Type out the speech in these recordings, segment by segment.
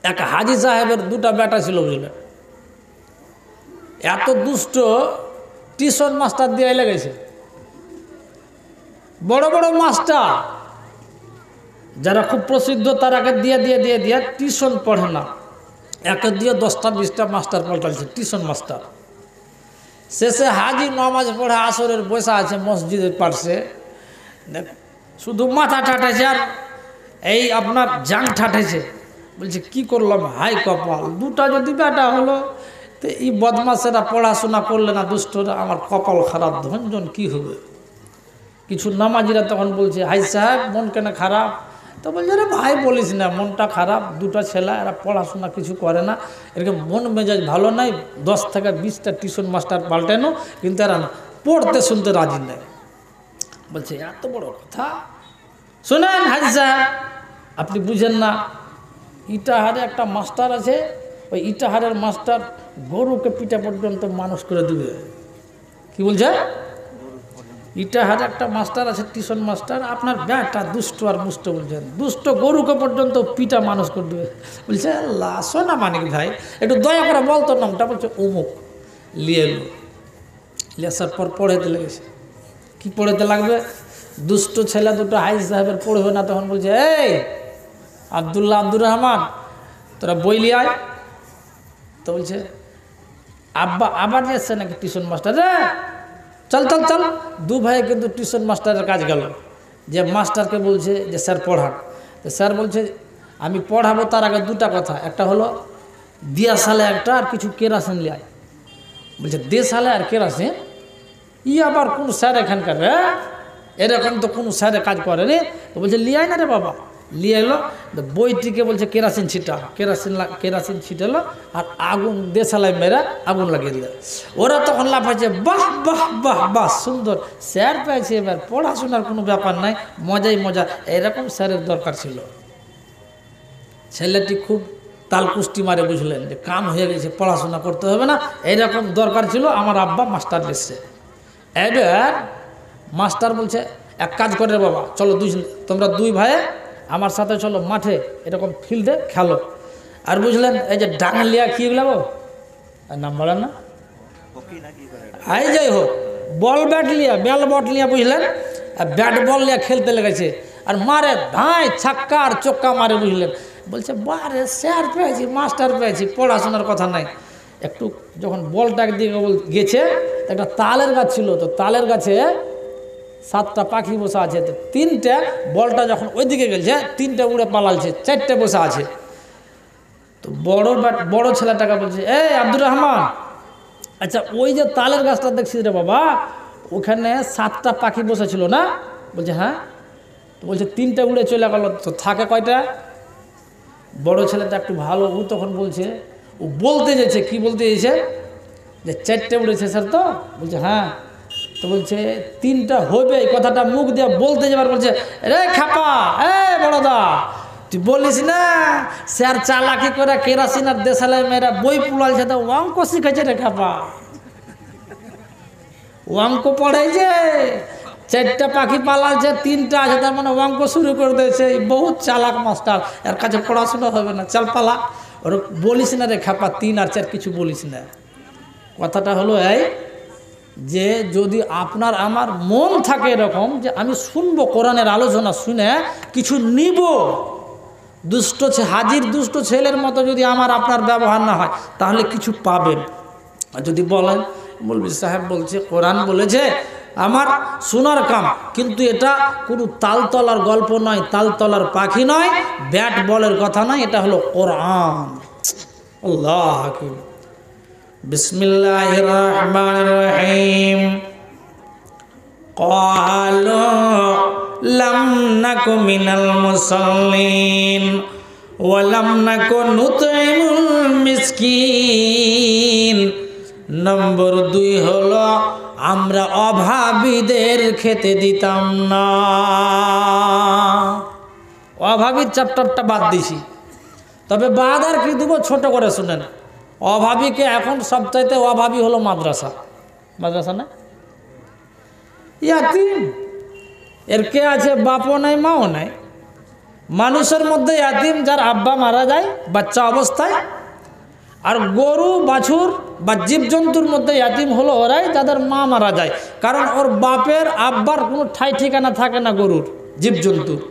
এক হাজি সাহেবের দুটা বেটা ছিল, বুঝলেন। এত দুষ্ট, টিউশন মাস্টার দিয়ে লেগেছে। বড় বড় মাস্টার যারা খুব প্রসিদ্ধ তারাকে দিয়ে টিউশন পড়ে না, একে দিয়ে 10টা 20টা মাস্টার পাল্টাচ্ছে, টিউশন মাস্টার। শেষে হাজি নামাজ পড়ে আসরের বসা আছে মসজিদের পাশে, শুধু মাথা ঠাটাইছে আর এই আপনার জাং ঠাটাইছে। বলছে কি করলাম, হাই কপাল, দুটা যদি বেটা হলো, তো এই বদমাসেরা পড়াশোনা করলে না, দুষ্টরা, আমার কপাল খারাপ, ধনজন কি হবে। কিছু নামাজিরা তখন বলছে, হাই সাহেব মন কেন খারাপ? তো বলছে, রে ভাই বলিস না, মনটা খারাপ, দুটা ছেলে এরা পড়াশোনা কিছু করে না, এরকম মন মেজাজ ভালো নাই, 10 থেকে 20টা টিউশন মাস্টার পাল্টানো, কিন্তু এরা না পড়তে শুনতে রাজি নেই। বলছে এত বড় কথা। শোনেন হাজি সাহেব, আপনি বুঝেন না, ইটাহারে একটা মাস্টার আছে, ওই ইটাহারের মাস্টার গরুকে পিঠা পর্যন্ত মানুষ করে দিবে। কি বলছে? ইটাহারে একটা মাস্টার আছে, টিউশন মাস্টার, আপনার ব্যাটা দুষ্ট আর মুষ্ট, বলছেন দুষ্ট গরুকে পর্যন্ত পিঠা মানুষ করে দেবে। বলছে আল্লাহ, সোনা মানিক ভাই একটু দয়া করে বলতো নামটা। বলছে অমুক। লিয়ে এলো, লেসার পর পড়াইতে লেগেছে। কি পড়াইতে লাগবে? দুষ্ট ছেলে দুটো হাজি সাহেবের পড়বে না, তখন বলছে, এই আব্দুল্লাহ, আব্দুর রহমান, তোরা বই লিয়ে আয়। তো বলছে আব্বা আবার যাচ্ছে নাকি টিউশন মাস্টার? রে চল চল চল। দু ভাই কিন্তু টিউশন মাস্টারের কাজ গেল, যে মাস্টারকে বলছে যে স্যার পড়ান। তো স্যার বলছে আমি পড়াবো, তার আগে দুটা কথা, একটা হলো দিয়া সালে একটা, আর কিছু কেরাসিন লিয়ে আয়। বলছে দে সালে আর কেরাসিন? ই আবার কোন স্যার এখানকার? এরকম তো কোনো স্যারে কাজ করে রে। তো বলছে লিয়ে আয় না রে বাবা। লিয়ে এলো, বইটিকে বলছে কেরাসিন ছিটা, কেরাসিন ছিটালো, আর আগুন দেশালাই মেরা আগুন লাগিয়ে দিল। ওরা তখন লাফাচ্ছে, বাহ বাহ বাহ বাহ, সুন্দর স্যার পেয়েছে, এবার পড়াশোনার কোনো ব্যাপার নাই, মজাই মজা। এরকম স্যারের দরকার ছিল। ছেলেটি খুব তালকুষ্টি মারে, বুঝলেন যে কাম হয়ে গেছে, পড়াশোনা করতে হবে না, এইরকম দরকার ছিল। আমার আব্বা মাস্টার এসছে। এবার মাস্টার বলছে এক কাজ করে বাবা, চলো তোমরা দুই ভাই আমার সাথে চলো মাঠে, এরকম ফিল্ডে খেলো। আর বুঝলেন এই যে ডাঙ্গলিয়া কি গেলাবো নাম বলেন না, আই যাই হোক, বল ব্যাট লিয়া, বেল বট লিয়া, বুঝলেন, আর ব্যাট বল লিয়া খেলতে লেগেছে, আর মারে ধাঁই ছাক্কা আর চক্কা মারে, বুঝলেন। বলছে বারে স্যার পেয়েছি, মাস্টার পেয়েছি, পড়াশোনার কথা নাই। একটু যখন বলটা একদিকে গেছে, একটা তালের গাছ ছিল, তো তালের গাছে 7টা পাখি বসা আছে, তো 3টে বলটা যখন ওইদিকে গেছে, 3টে উড়ে পালালছে, 4টে বসা আছে। তো বড় ছেলেটাকে বলছে, এই আব্দুর রহমান, আচ্ছা ওই যে তালের গাছটা দেখছিস রে বাবা, ওখানে 7টা পাখি বসে ছিল না? বলছে হ্যাঁ। তো বলছে 3টে উড়ে চলে গেল, তো থাকে কয়টা? বড় ছেলেটা একটু ভালো, ও তখন বলছে, ও বলতে যেছে, কি বলতে যেছে, যে 4টে উড়েছে স্যার। তো বলছে হ্যাঁ। তো বলছে 3টা হবে, এই কথাটা মুখ দিয়ে বলতে যাবার বলছে, রে খাপা, বড়দা, তুই বলিস না স্যার চালাকি করে কেরাসিন আর দেশালাই মেয়েরা বই পুলালছে, তো অঙ্ক শিখেছে রে খাপা, অঙ্ক পড়াইছে, 4টা পাখি পালালছে, 3টা আছে, তার মানে অঙ্ক শুরু করে দিয়েছে। বহুত চালাক মাস্টার, এর কাছে পড়াশোনা হবে না, চাল পালা। ওর বলিস না রে খাপা, 3 আর 4 কিছু বলিস না। কথাটা হলো এই যে যদি আপনার আমার মন থাকে এরকম যে আমি শুনবো কোরআনের আলোচনা, শুনে কিছু নিব, হাজির দুষ্ট ছেলের মতো যদি আমার আপনার ব্যবহার না হয়, তাহলে কিছু পাবেন। আর যদি বলেন মৌলভী সাহেব বলছে, কোরআন বলেছে, আমার শোনার কাম, কিন্তু এটা কোনো তালতলার গল্প নয়, তালতলার পাখি নয়, ব্যাট বলের কথা নয়, এটা হলো কোরআন। আল্লাহ হাকিম। বিসমিল্লাহির রহমানির রহিম। ক্বালু লাম নাকু মিনাল মুসাল্লিন ওয়া লাম নাকু নুতঈমুল মিসকিন। নম্বর 2 হলো আমরা অভাবীদের খেতে দিতাম না। অভাবীর চ্যাপ্টারটা বাদ দিছি, তবে বাদ আর কি দেবো, ছোট করে শুনেন। অভাবীকে এখন সবচাইতে অভাবী হলো মাদ্রাসা। মাদ্রাসা না, ইয়াতিম, এর কে আছে, বাপও নাই মাও নাই, মানুষের মধ্যে ইয়াতিম যার আব্বা মারা যায় বাচ্চা অবস্থায়, আর গরু বাছুর বা জীবজন্তুর মধ্যে ইয়াতিম হলো ওরাই যাদের মা মারা যায়, কারণ ওর বাপের আব্বার কোনো ঠাই ঠিকানা থাকে না গরুর জীবজন্তুর।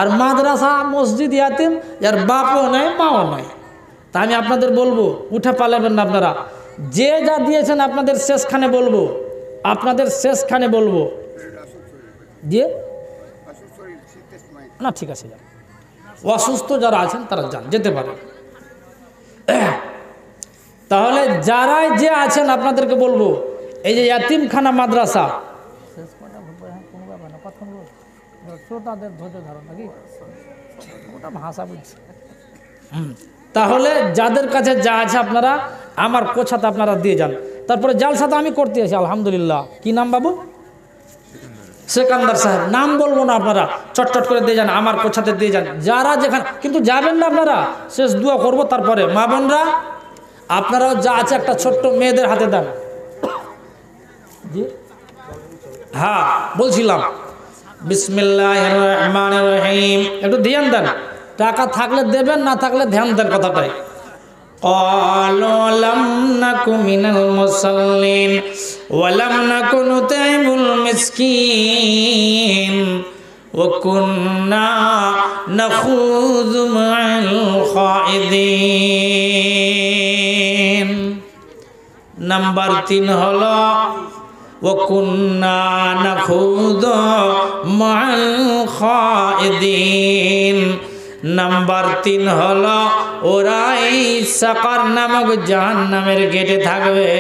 আর মাদ্রাসা মসজিদ ইয়াতিম যার বাপও নয় মাও নয়। তা আমি আপনাদের বলবো, উঠে পালাবেন না আপনারা, যে যা দিয়েছেন আপনাদের শেষখানে বলবো, আপনাদের শেষখানে বলবো দিয়ে না, ঠিক আছে যান, অসুস্থ যারা আছেন তারা যান, যেতে পারেন। তাহলে যারাই যে আছেন আপনাদেরকে বলবো, এই যে ইয়াতিমখানা মাদ্রাসা, তাহলে যাদের কাছে যা আছে আপনারা আমার কোছাতে আপনারা দিয়ে যান। তারপরে জালসাতে আমি করতে আছি আলহামদুলিল্লাহ। কি নাম বাবু? সেকান্দার সাহেব। নাম বলবো না, আপনারা চটচট করে দিয়ে যান, আমার কোছাতে দিয়ে যান যারা যেখানে। কিন্তু যাবেন না আপনারা, শেষ দোয়া করবো। তারপরে মা বোনরা আপনারাও যা আছে একটা ছোট্ট মেয়েদের হাতে দেন। জি হ্যাঁ বলছিলাম, বিসমিল্লাহির রহমানির রহিম, একটু ধ্যান দেন। টাকা থাকলে দেবেন, না থাকলে ধ্যান দেন কথাটাই। ক্বালু লাম নাকু মিনাল মুসাল্লিন ওয়া লাম নাকু নুতঈমুল মিসকিন ওয়া কুন্না নাখুযু মা'আল খাইদিন। নাম্বার 3 হলো ওয়া কুন্না নাখুযু মা'আল খাইদিন। নাম্বার 3 হলো ওরাই সাকার নামক জাহান্নামের গেটে থাকবে,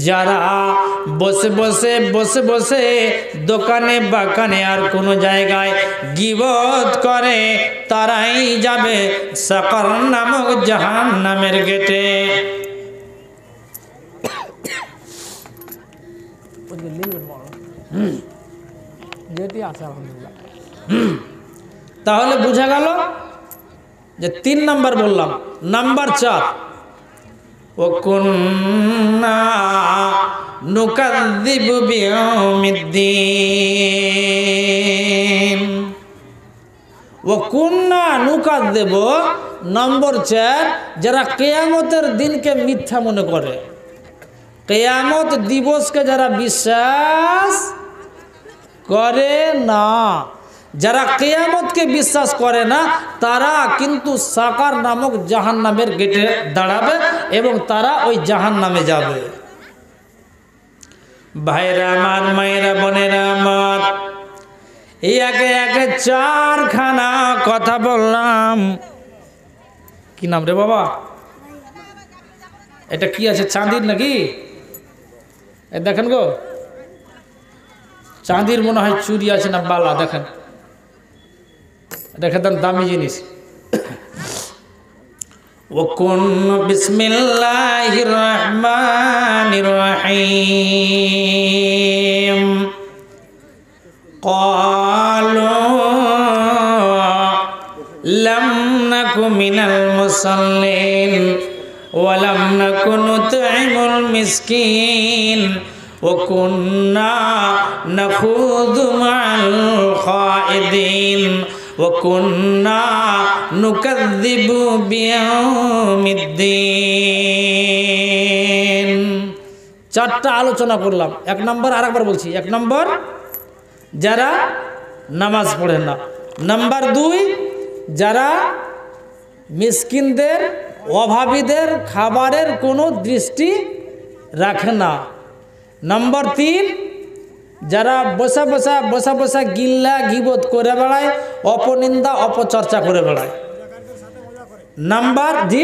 যারা বসে বসে বসে বসে দোকানে বাগানে আর কোনো জায়গায় গীবত করে, তারাই যাবে সাকার নামক জাহান্নামের গেটে। তাহলে বোঝা গেল যে 3 নাম্বার বললাম। নাম্বার 4 ওয়া কুন্না নুকাযযিবু বিয়াউমিদ্দিন ওয়া কুন্না নুকাযযিবু। নম্বর 4 যারা কিয়ামতের দিনকে মিথ্যা মনে করে, কিয়ামত দিবসকে যারা বিশ্বাস করে না, যারা কিয়ামতকে বিশ্বাস করে না তারা কিন্তু সাকার নামক জাহান্নামের গেটে দাঁড়াবে এবং তারা ওই জাহান্নামে যাবে। ভাইরা আমার, মায়েরা, বোনেরা আমার, এই একে একে 4খানা কথা বললাম। কি নাম রে বাবা? এটা কি আছে, চাঁদির নাকি? দেখেন গো, চাঁদির মনে হয় চুরি আছে না বালা, দেখেন রেখে দেন, দামি জিনিস। ওয়াকুন বিসমিল্লাহির রহমানির রহিম। ক্বালু লাম নাকু মিনাল মুসাল্লিন ওয়া লাম নাকু নুতঈমুল মিসকিন ওয়া কুন্না নাখুযু মা'আল খাইদিন ওয়া কুন্না নুকাযযিবু বিয়াউমিদ্দিন। 4টা আলোচনা করলাম। 1 নম্বর, আরেকবার বলছি, 1 নম্বর যারা নামাজ পড়ে না। নাম্বার 2 যারা মিসকিনদের, অভাবীদের খাবারের কোনো দৃষ্টি রাখে না। নাম্বার 3 যারা বসা বসা বসা বসা গিল্লা গিবত করে বেড়ায়, অপনিন্দা অপচর্চা করে বেড়ায়। নাম্বার জি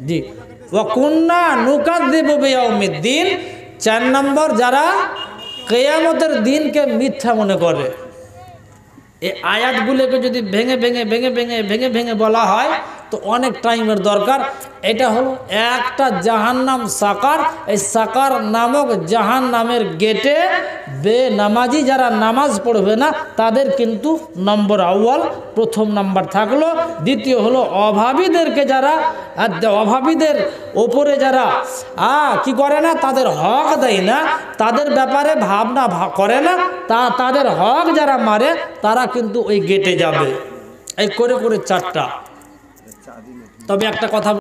জি ওয়া কুন্না নুকাযযিবু বিয়াউমিদ্দিন। 4 নম্বর যারা কিয়ামতের দিনকে মিথ্যা মনে করে। এই আয়াতগুলোকে যদি ভেঙে ভেঙে ভেঙে ভেঙে ভেঙে ভেঙে বলা হয় তো অনেক টাইমের দরকার। এটা হলো একটা জাহান্নাম সাকার। এই সাকার নামক জাহান্নামের গেটে বেনামাজি যারা নামাজ পড়বে না তাদের কিন্তু নম্বর আউয়াল, প্রথম নাম্বার থাকলো। দ্বিতীয় হলো অভাবীদেরকে যারা, অভাবীদের ওপরে যারা কি করে না, তাদের হক দেয় না, তাদের ব্যাপারে ভাবনা করে না, তাদের হক যারা মারে তারা কিন্তু ওই গেটে যাবে। এই করে করে চারটা। তবে একটা কথা